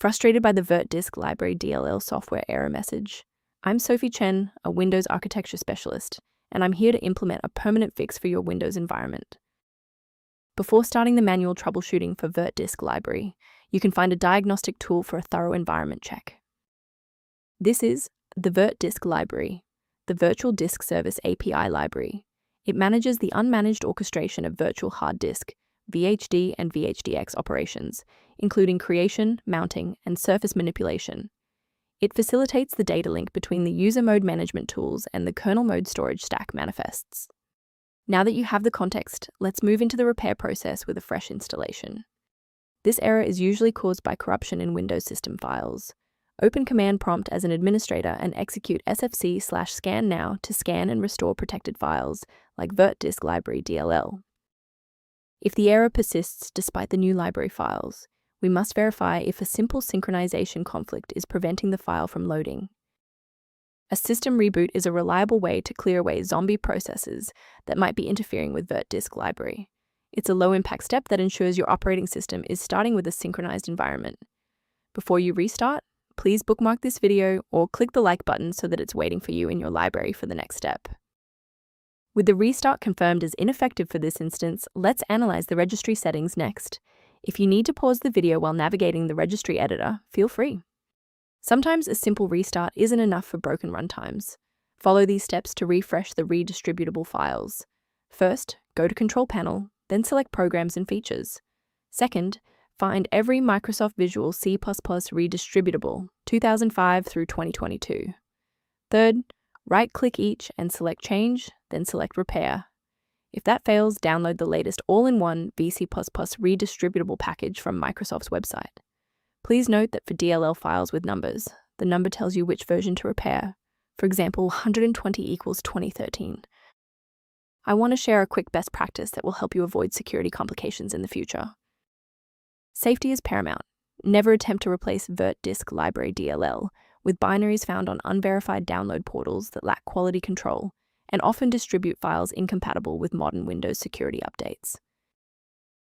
Frustrated by the Virtdisk Library DLL software error message? I'm Sophie Chen, a Windows architecture specialist, and I'm here to implement a permanent fix for your Windows environment. Before starting the manual troubleshooting for Virtdisk Library, you can find a diagnostic tool for a thorough environment check. This is the Virtdisk Library, the Virtual Disk Service API library. It manages the unmanaged orchestration of virtual hard disk, VHD and VHDX operations, including creation, mounting, and surface manipulation. It facilitates the data link between the user mode management tools and the kernel mode storage stack manifests. Now that you have the context, let's move into the repair process with a fresh installation. This error is usually caused by corruption in Windows system files. Open Command Prompt as an administrator and execute sfc/scan now to scan and restore protected files, like Virtdisk Library DLL. If the error persists despite the new library files, we must verify if a simple synchronization conflict is preventing the file from loading. A system reboot is a reliable way to clear away zombie processes that might be interfering with Virtdisk Library. It's a low-impact step that ensures your operating system is starting with a synchronized environment. Before you restart, please bookmark this video or click the like button so that it's waiting for you in your library for the next step. With the restart confirmed as ineffective for this instance, let's analyze the registry settings next. If you need to pause the video while navigating the registry editor, feel free. Sometimes a simple restart isn't enough for broken runtimes. Follow these steps to refresh the redistributable files. First, go to Control Panel, then select Programs and Features. Second, find every Microsoft Visual C++ Redistributable 2005 through 2022. Third, right-click each and select Change, then select Repair. If that fails, download the latest all-in-one VC++ Redistributable package from Microsoft's website. Please note that for DLL files with numbers, the number tells you which version to repair. For example, 120 equals 2013. I want to share a quick best practice that will help you avoid security complications in the future. Safety is paramount. Never attempt to replace Virtdisk Library DLL with binaries found on unverified download portals that lack quality control and often distribute files incompatible with modern Windows security updates.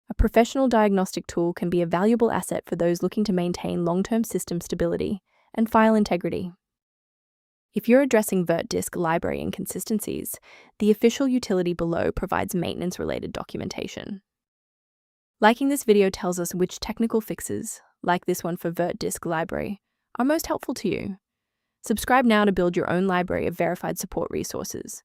A professional diagnostic tool can be a valuable asset for those looking to maintain long-term system stability and file integrity. If you're addressing Virtdisk library inconsistencies, the official utility below provides maintenance-related documentation. Liking this video tells us which technical fixes, like this one for Virtdisk Library, are most helpful to you. Subscribe now to build your own library of verified support resources.